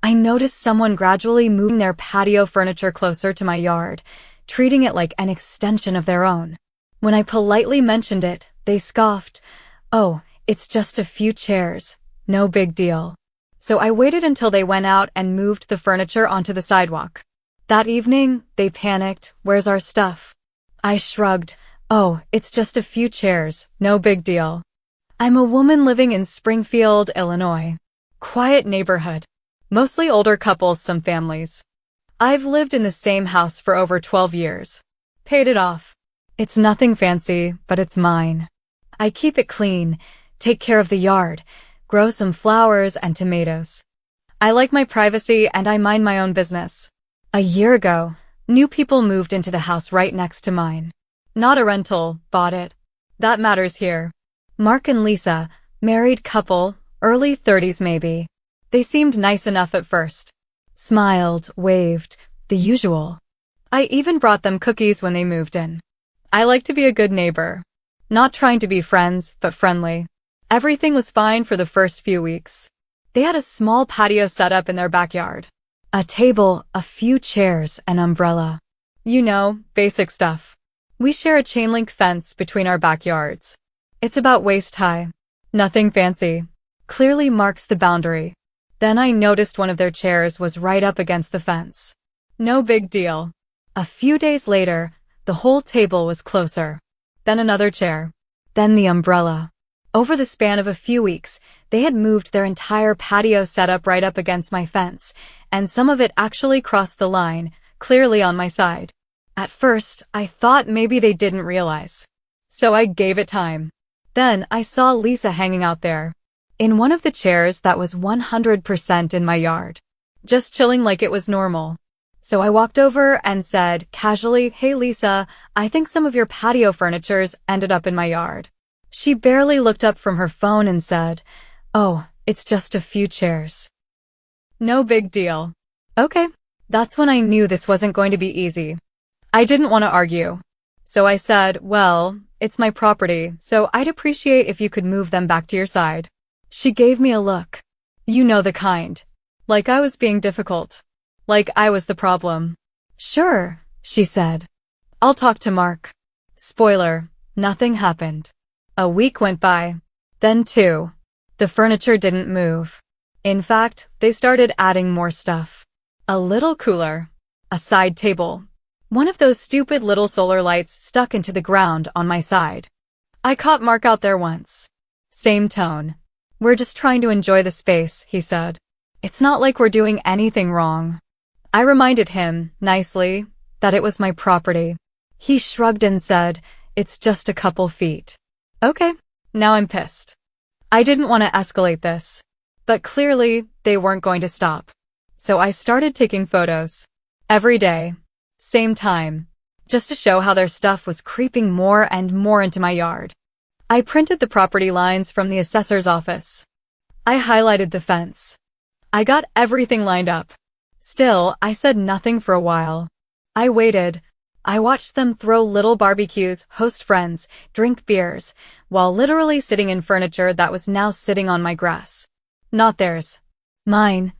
I noticed someone gradually moving their patio furniture closer to my yard, treating it like an extension of their own. When I politely mentioned it, they scoffed, "Oh, it's just a few chairs. No big deal." So I waited until they went out and moved the furniture onto the sidewalk. That evening, they panicked, "Where's our stuff?" I shrugged, "Oh, it's just a few chairs. No big deal." I'm a woman living in Springfield, Illinois. Quiet neighborhood. Mostly older couples, some families. I've lived in the same house for over 12 years. Paid it off. It's nothing fancy, but it's mine. I keep it clean, take care of the yard, grow some flowers and tomatoes. I like my privacy and I mind my own business. A year ago, new people moved into the house right next to mine. Not a rental, bought it. That matters here. Mark and Lisa, married couple, early 30s maybe. They seemed nice enough at first. Smiled, waved, the usual. I even brought them cookies when they moved in. I like to be a good neighbor. Not trying to be friends, but friendly. Everything was fine for the first few weeks. They had a small patio set up in their backyard. A table, a few chairs, an umbrella. You know, basic stuff. We share a chain link fence between our backyards. It's about waist high. Nothing fancy. Clearly marks the boundary. Then I noticed one of their chairs was right up against the fence. No big deal. A few days later, the whole table was closer. Then another chair. Then the umbrella. Over the span of a few weeks, they had moved their entire patio setup right up against my fence, and some of it actually crossed the line, clearly on my side. At first, I thought maybe they didn't realize. So I gave it time. Then I saw Lisa hanging out there. In one of the chairs that was 100% in my yard. Just chilling like it was normal. So I walked over and said, casually, "Hey Lisa, I think some of your patio furniture's ended up in my yard." She barely looked up from her phone and said, "Oh, it's just a few chairs." No big deal. Okay. That's when I knew this wasn't going to be easy. I didn't want to argue. So I said, "Well, it's my property, so I'd appreciate if you could move them back to your side." She gave me a look. You know the kind. Like I was being difficult. Like I was the problem. "Sure," she said. "I'll talk to Mark." Spoiler, nothing happened. A week went by. Then 2. The furniture didn't move. In fact, they started adding more stuff. A little cooler. A side table. One of those stupid little solar lights stuck into the ground on my side. I caught Mark out there once. Same tone. "We're just trying to enjoy the space," he said. "It's not like we're doing anything wrong." I reminded him, nicely, that it was my property. He shrugged and said, "It's just a couple feet." Okay, now I'm pissed. I didn't want to escalate this. But clearly, they weren't going to stop. So I started taking photos. Every day. Same time. Just to show how their stuff was creeping more and more into my yard. I printed the property lines from the assessor's office. I highlighted the fence. I got everything lined up. Still, I said nothing for a while. I waited. I watched them throw little barbecues, host friends, drink beers, while literally sitting in furniture that was now sitting on my grass. Not theirs. Mine.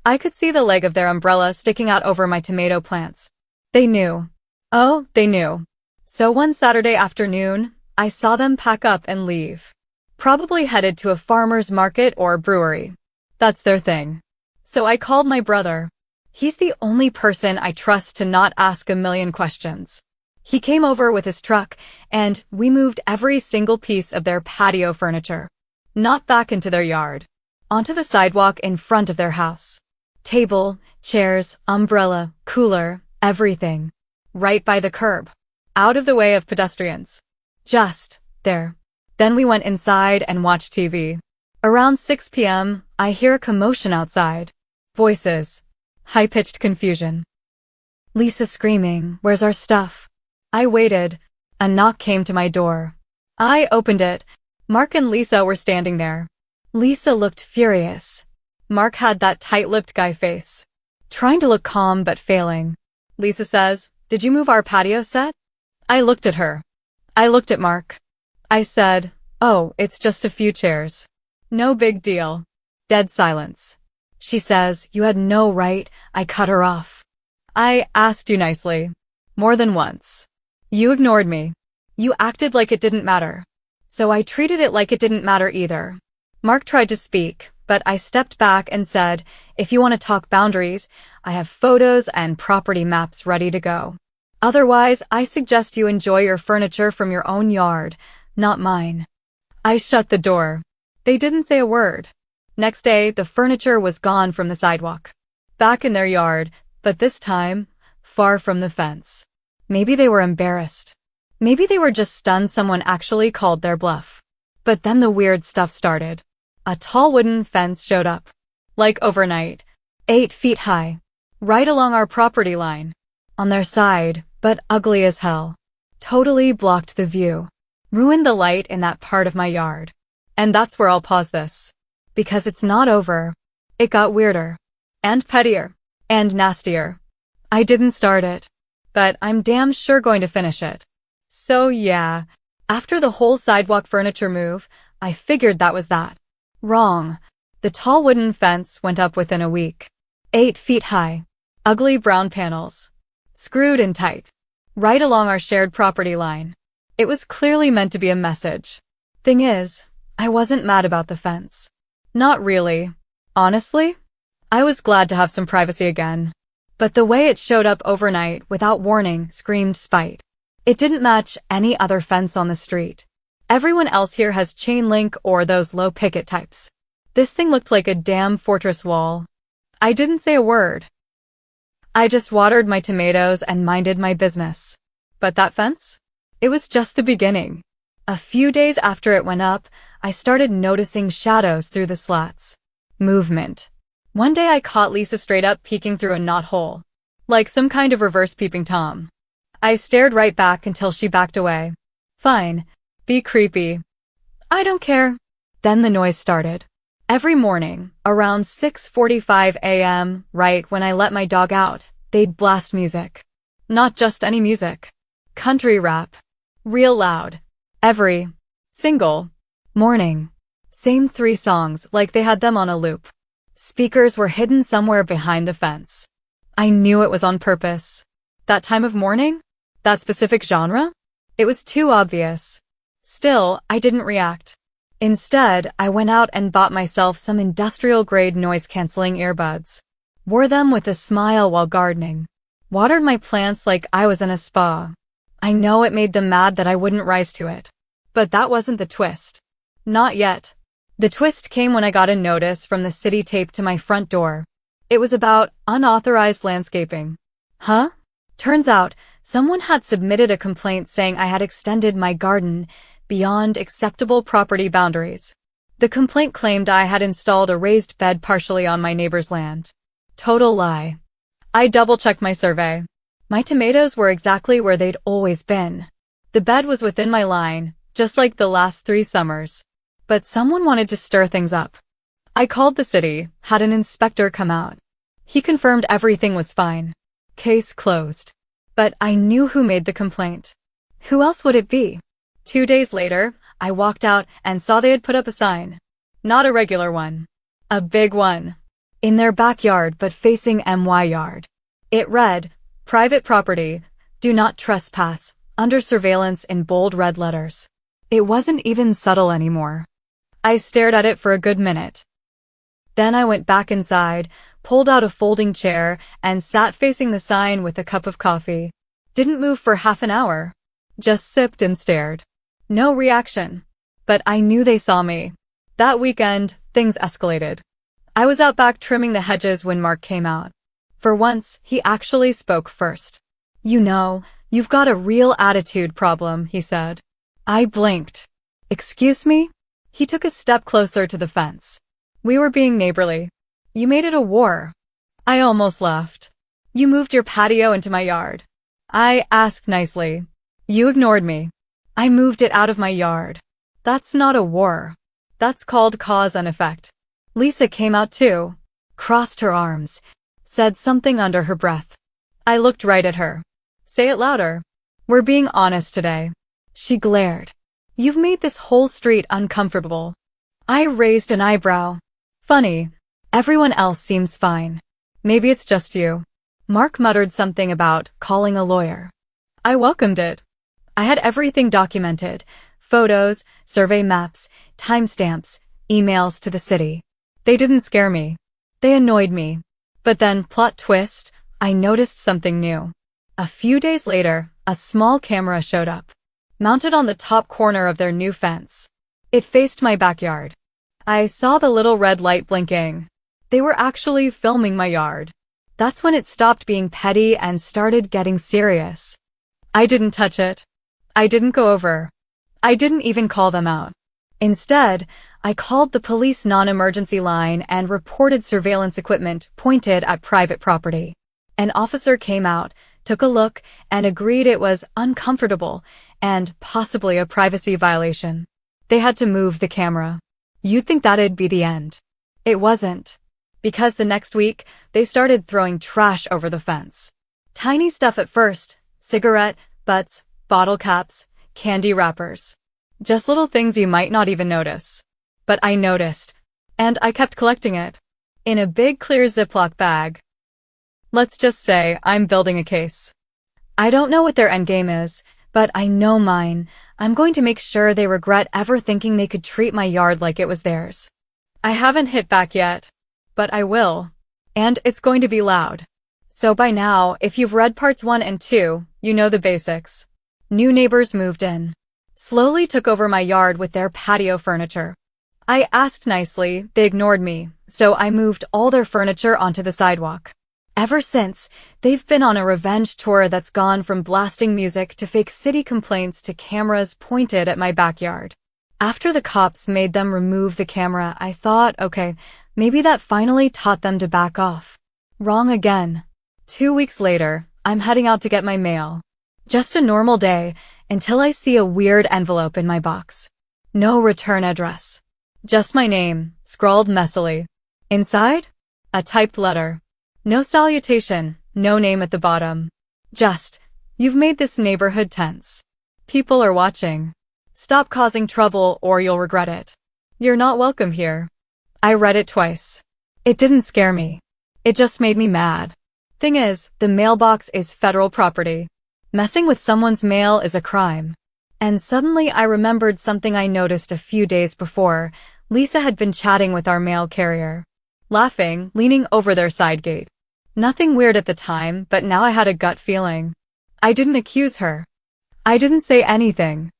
I could see the leg of their umbrella sticking out over my tomato plants. They knew. Oh, they knew. So one Saturday afternoon, I saw them pack up and leave. Probably headed to a farmer's market or brewery. That's their thing. So I called my brother. He's the only person I trust to not ask a million questions. He came over with his truck, and we moved every single piece of their patio furniture. Not back into their yard. Onto the sidewalk in front of their house. Table, chairs, umbrella, cooler, everything. Right by the curb. Out of the way of pedestrians. Just there. Then we went inside and watched TV. Around 6 p.m., I hear a commotion outside. Voices. High-pitched confusion. Lisa screaming, "Where's our stuff?" I waited. A knock came to my door. I opened it. Mark and Lisa were standing there. Lisa looked furious. Mark had that tight-lipped guy face. Trying to look calm but failing. Lisa says, "Did you move our patio set?" I looked at her. I looked at Mark. I said, "Oh, it's just a few chairs. No big deal." Dead silence. She says, "You had no right." I cut her off. "I asked you nicely. More than once. You ignored me. You acted like it didn't matter. So I treated it like it didn't matter either." Mark tried to speak, but I stepped back and said, "If you want to talk boundaries, I have photos and property maps ready to go. Otherwise, I suggest you enjoy your furniture from your own yard, not mine." I shut the door. They didn't say a word. Next day, the furniture was gone from the sidewalk. Back in their yard, but this time, far from the fence. Maybe they were embarrassed. Maybe they were just stunned someone actually called their bluff. But then the weird stuff started. A tall wooden fence showed up. Like overnight. 8 feet high. Right along our property line. On their side, but ugly as hell. Totally blocked the view. Ruined the light in that part of my yard. And that's where I'll pause this. Because it's not over. It got weirder. And pettier. And nastier. I didn't start it. But I'm damn sure going to finish it. So yeah, after the whole sidewalk furniture move, I figured that was that. Wrong. The tall wooden fence went up within a week. 8 feet high. Ugly brown panels. Screwed in tight. Right along our shared property line. It was clearly meant to be a message. Thing is, I wasn't mad about the fence. Not really. Honestly, I was glad to have some privacy again. But the way it showed up overnight without warning screamed spite. It didn't match any other fence on the street. Everyone else here has chain link or those low picket types. This thing looked like a damn fortress wall. I didn't say a word. I just watered my tomatoes and minded my business. But that fence? It was just the beginning. A few days after it went up, I started noticing shadows through the slats. Movement. One day I caught Lisa straight up peeking through a knothole. Like some kind of reverse peeping Tom. I stared right back until she backed away. Fine. Be creepy. I don't care. Then the noise started. Every morning, around 6:45 a.m., right when I let my dog out, they'd blast music. Not just any music. Country rap. Real loud. Every single morning. Same 3 songs like they had them on a loop. Speakers were hidden somewhere behind the fence. I knew it was on purpose. That time of morning? That specific genre? It was too obvious. Still, I didn't react. Instead, I went out and bought myself some industrial-grade noise-canceling earbuds. Wore them with a smile while gardening. Watered my plants like I was in a spa. I know it made them mad that I wouldn't rise to it. But that wasn't the twist. Not yet. The twist came when I got a notice from the city taped to my front door. It was about unauthorized landscaping. Huh? Turns out, someone had submitted a complaint saying I had extended my garden beyond acceptable property boundaries. The complaint claimed I had installed a raised bed partially on my neighbor's land. Total lie. I double-checked my survey. My tomatoes were exactly where they'd always been. The bed was within my line, just like the last 3 summers. But someone wanted to stir things up. I called the city, had an inspector come out. He confirmed everything was fine. Case closed. But I knew who made the complaint. Who else would it be? 2 days later, I walked out and saw they had put up a sign. Not a regular one. A big one. In their backyard but facing my yard. It read, "Private property, do not trespass," under surveillance in bold red letters. It wasn't even subtle anymore. I stared at it for a good minute. Then I went back inside, pulled out a folding chair, and sat facing the sign with a cup of coffee. Didn't move for half an hour. Just sipped and stared. No reaction. But I knew they saw me. That weekend, things escalated. I was out back trimming the hedges when Mark came out. For once, he actually spoke first. "You know, you've got a real attitude problem," he said. I blinked. "Excuse me?" He took a step closer to the fence. "We were being neighborly. You made it a war." I almost laughed. "You moved your patio into my yard." I asked nicely. "You ignored me." "I moved it out of my yard." "That's not a war. That's called cause and effect." Lisa came out too. Crossed her arms. Said something under her breath. I looked right at her. "Say it louder." "We're being honest today." She glared. "You've made this whole street uncomfortable." I raised an eyebrow. "Funny. Everyone else seems fine. Maybe it's just you. Mark muttered something about calling a lawyer. I welcomed it. I had everything documented. Photos, survey maps, timestamps, emails to the city. They didn't scare me. They annoyed me. But then, plot twist, I noticed something new. A few days later, a small camera showed up, mounted on the top corner of their new fence. It faced my backyard. I saw the little red light blinking. They were actually filming my yard. That's when it stopped being petty and started getting serious. I didn't touch it. I didn't go over. I didn't even call them out. Instead, I called the police non-emergency line and reported surveillance equipment pointed at private property. An officer came out, took a look, and agreed it was uncomfortable and possibly a privacy violation. They had to move the camera. You'd think that'd be the end. It wasn't. Because the next week, they started throwing trash over the fence. Tiny stuff at first: cigarette butts, bottle caps, candy wrappers. Just little things you might not even notice. But I noticed, and I kept collecting it. In a big clear Ziploc bag. Let's just say I'm building a case. I don't know what their endgame is, but I know mine. I'm going to make sure they regret ever thinking they could treat my yard like it was theirs. I haven't hit back yet, but I will. And it's going to be loud. So by now, if you've read parts 1 and 2, you know the basics. New neighbors moved in. Slowly took over my yard with their patio furniture. I asked nicely, they ignored me, so I moved all their furniture onto the sidewalk. Ever since, they've been on a revenge tour that's gone from blasting music to fake city complaints to cameras pointed at my backyard. After the cops made them remove the camera, I thought, okay, maybe that finally taught them to back off. Wrong again. 2 weeks later, I'm heading out to get my mail. Just a normal day, until I see a weird envelope in my box. No return address. Just my name, scrawled messily. Inside? A typed letter. No salutation, no name at the bottom. Just, you've made this neighborhood tense. People are watching. Stop causing trouble or you'll regret it. You're not welcome here. I read it twice. It didn't scare me. It just made me mad. Thing is, the mailbox is federal property. Messing with someone's mail is a crime. And suddenly I remembered something I noticed a few days before. Lisa had been chatting with our mail carrier. Laughing, leaning over their side gate. Nothing weird at the time, but now I had a gut feeling. I didn't accuse her. I didn't say anything.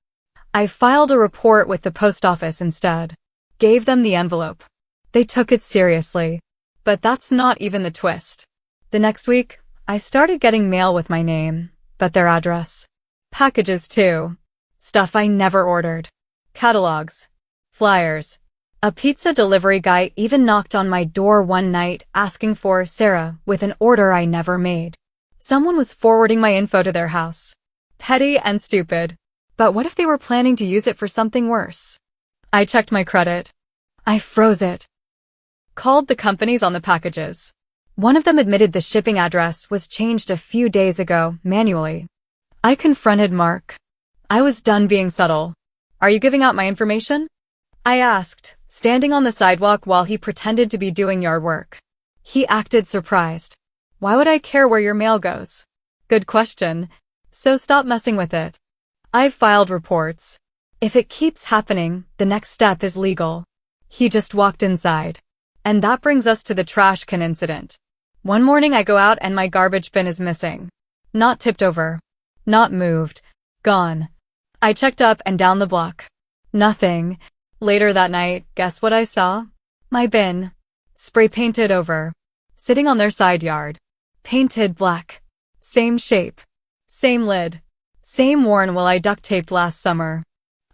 I filed a report with the post office instead. Gave them the envelope. They took it seriously. But that's not even the twist. The next week, I started getting mail with my name, but their address. Packages too. Stuff I never ordered. Catalogs. Flyers. A pizza delivery guy even knocked on my door one night asking for Sarah with an order I never made. Someone was forwarding my info to their house. Petty and stupid. But what if they were planning to use it for something worse? I checked my credit. I froze it. Called the companies on the packages. One of them admitted the shipping address was changed a few days ago, manually. I confronted Mark. I was done being subtle. Are you giving out my information? I asked, standing on the sidewalk while he pretended to be doing yard work. He acted surprised. Why would I care where your mail goes? Good question. So stop messing with it. I've filed reports. If it keeps happening, the next step is legal. He just walked inside. And that brings us to the trash can incident. One morning I go out and my garbage bin is missing. Not tipped over. Not moved. Gone. I checked up and down the block. Nothing. Later that night, guess what I saw? My bin. Spray painted over. Sitting on their side yard. Painted black. Same shape. Same lid. Same worn while I duct taped last summer.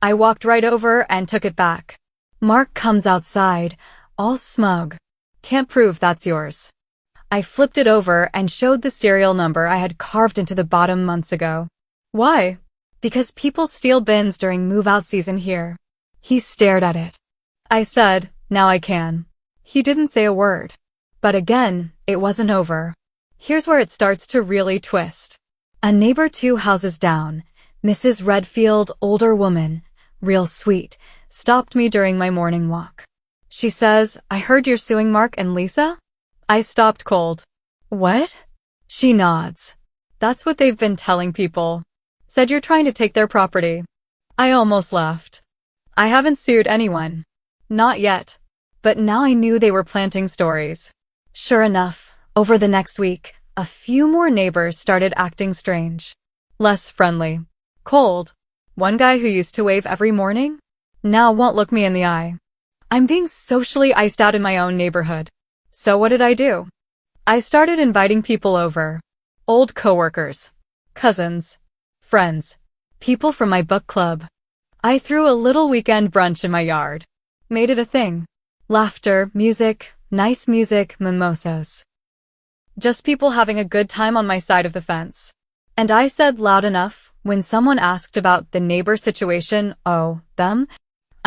I walked right over and took it back. Mark comes outside, all smug. Can't prove that's yours. I flipped it over and showed the serial number I had carved into the bottom months ago. Why? Because people steal bins during move-out season here. He stared at it. I said, now I can. He didn't say a word. But again, it wasn't over. Here's where it starts to really twist. A neighbor 2 houses down, Mrs. Redfield, older woman, real sweet, stopped me during my morning walk. She says, "I heard you're suing Mark and Lisa?" I stopped cold. What? She nods. That's what they've been telling people. Said you're trying to take their property. I almost laughed. I haven't sued anyone. Not yet. But now I knew they were planting stories. Sure enough, over the next week, a few more neighbors started acting strange. Less friendly. Cold. One guy who used to wave every morning now won't look me in the eye. I'm being socially iced out in my own neighborhood. So what did I do? I started inviting people over. Old coworkers, cousins, friends, people from my book club. I threw a little weekend brunch in my yard. Made it a thing. Laughter, music, nice music, mimosas. Just people having a good time on my side of the fence. And I said loud enough, when someone asked about the neighbor situation, "Oh, them?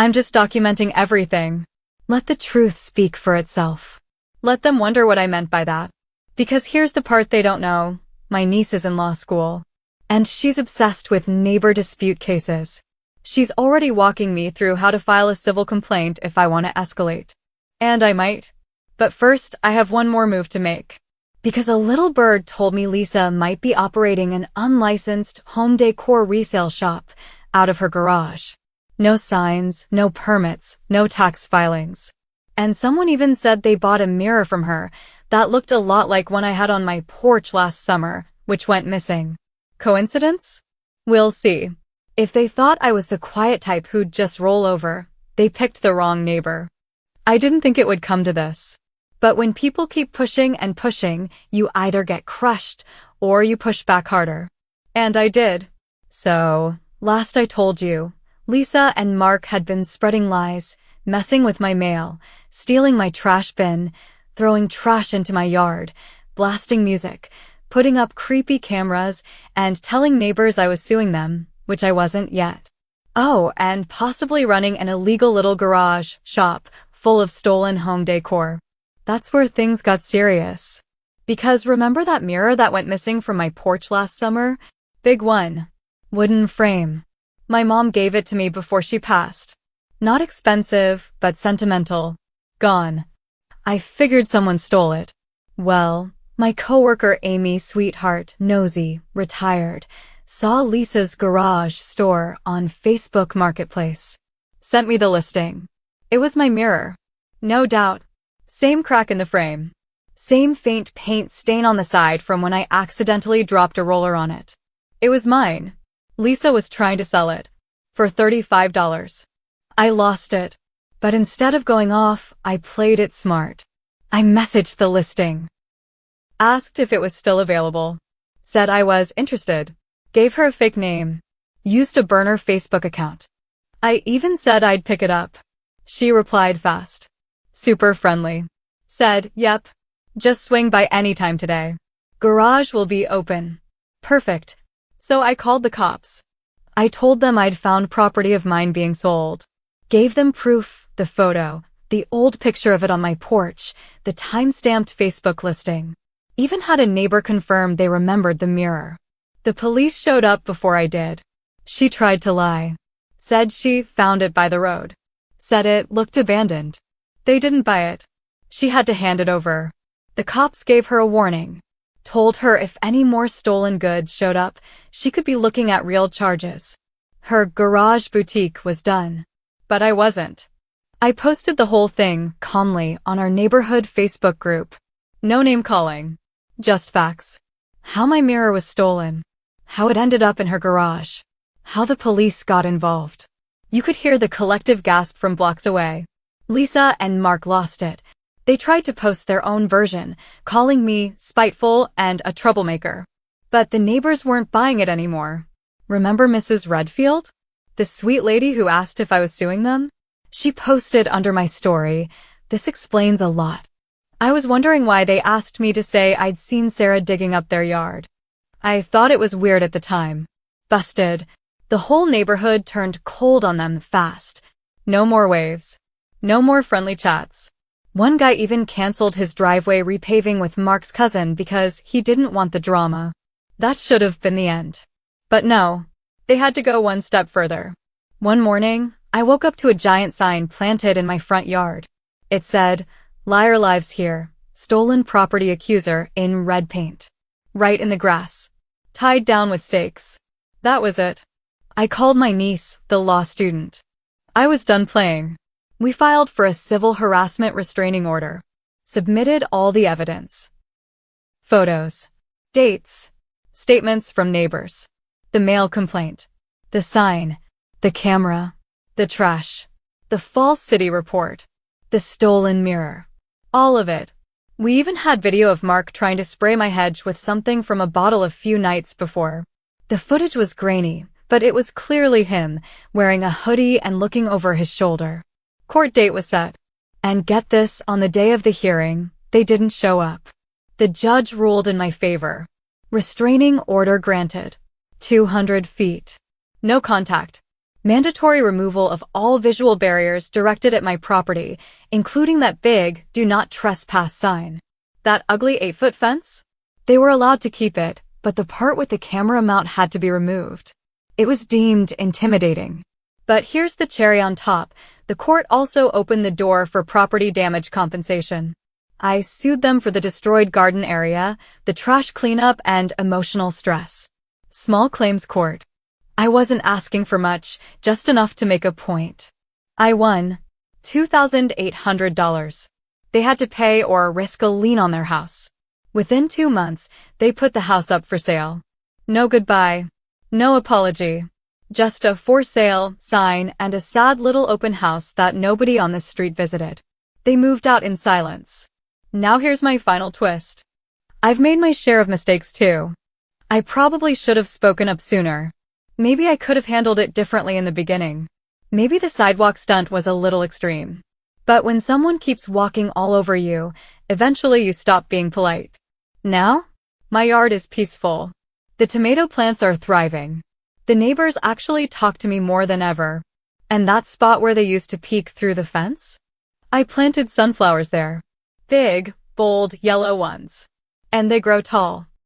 I'm just documenting everything." Let the truth speak for itself. Let them wonder what I meant by that. Because here's the part they don't know. My niece is in law school. And she's obsessed with neighbor dispute cases. She's already walking me through how to file a civil complaint if I want to escalate. And I might. But first, I have one more move to make. Because a little bird told me Lisa might be operating an unlicensed home decor resale shop out of her garage. No signs, no permits, no tax filings. And someone even said they bought a mirror from her that looked a lot like one I had on my porch last summer, which went missing. Coincidence? We'll see. If they thought I was the quiet type who'd just roll over, they picked the wrong neighbor. I didn't think it would come to this. But when people keep pushing and pushing, you either get crushed or you push back harder. And I did. So, last I told you, Lisa and Mark had been spreading lies, messing with my mail, stealing my trash bin, throwing trash into my yard, blasting music, putting up creepy cameras, and telling neighbors I was suing them, which I wasn't yet. Oh, and possibly running an illegal little garage shop full of stolen home decor. That's where things got serious. Because remember that mirror that went missing from my porch last summer? Big one. Wooden frame. My mom gave it to me before she passed. Not expensive, but sentimental. Gone. I figured someone stole it. Well, my coworker Amy, sweetheart, nosy, retired, saw Lisa's garage store on Facebook Marketplace. Sent me the listing. It was my mirror. No doubt. Same crack in the frame. Same faint paint stain on the side from when I accidentally dropped a roller on it. It was mine. Lisa was trying to sell it. For $35. I lost it. But instead of going off, I played it smart. I messaged the listing. Asked if it was still available. Said I was interested. Gave her a fake name. Used a burner Facebook account. I even said I'd pick it up. She replied fast. Super friendly. Said, "Yep. Just swing by anytime today. Garage will be open." Perfect. So I called the cops. I told them I'd found property of mine being sold. Gave them proof, the photo, the old picture of it on my porch, the time-stamped Facebook listing. Even had a neighbor confirm they remembered the mirror. The police showed up before I did. She tried to lie. Said she found it by the road. Said it looked abandoned. They didn't buy it. She had to hand it over. The cops gave her a warning. Told her if any more stolen goods showed up, she could be looking at real charges. Her garage boutique was done. But I wasn't. I posted the whole thing, calmly, on our neighborhood Facebook group. No name calling. Just facts. How my mirror was stolen. How it ended up in her garage. How the police got involved. You could hear the collective gasp from blocks away. Lisa and Mark lost it. They tried to post their own version, calling me spiteful and a troublemaker. But the neighbors weren't buying it anymore. Remember Mrs. Redfield? The sweet lady who asked if I was suing them? She posted under my story, "This explains a lot." I was wondering why they asked me to say I'd seen Sarah digging up their yard. I thought it was weird at the time. Busted. The whole neighborhood turned cold on them fast. No more waves. No more friendly chats. One guy even canceled his driveway repaving with Mark's cousin because he didn't want the drama. That should have been the end. But no. They had to go one step further. One morning, I woke up to a giant sign planted in my front yard. It said, "Liar lives here. Stolen property accuser" in red paint. Right in the grass. Tied down with stakes. That was it. I called my niece, the law student. I was done playing. We filed for a civil harassment restraining order. Submitted all the evidence. Photos. Dates. Statements from neighbors. The mail complaint. The sign. The camera. The trash. The false city report. The stolen mirror. All of it. We even had video of Mark trying to spray my hedge with something from a bottle a few nights before. The footage was grainy, but it was clearly him, wearing a hoodie and looking over his shoulder. Court date was set. And get this, on the day of the hearing, they didn't show up. The judge ruled in my favor. Restraining order granted. 200 feet. No contact. Mandatory removal of all visual barriers directed at my property, including that big "Do Not Trespass" sign. That ugly 8-foot fence? They were allowed to keep it, but the part with the camera mount had to be removed. It was deemed intimidating. But here's the cherry on top. The court also opened the door for property damage compensation. I sued them for the destroyed garden area, the trash cleanup, and emotional stress. Small claims court. I wasn't asking for much, just enough to make a point. I won $2,800. They had to pay or risk a lien on their house. Within 2 months, they put the house up for sale. No goodbye. No apology. Just a "for sale" sign and a sad little open house that nobody on the street visited. They moved out in silence. Now here's my final twist. I've made my share of mistakes too. I probably should have spoken up sooner. Maybe I could have handled it differently in the beginning. Maybe the sidewalk stunt was a little extreme. But when someone keeps walking all over you, eventually you stop being polite. Now, my yard is peaceful. The tomato plants are thriving. The neighbors actually talk to me more than ever. And that spot where they used to peek through the fence? I planted sunflowers there. Big, bold, yellow ones. And they grow tall.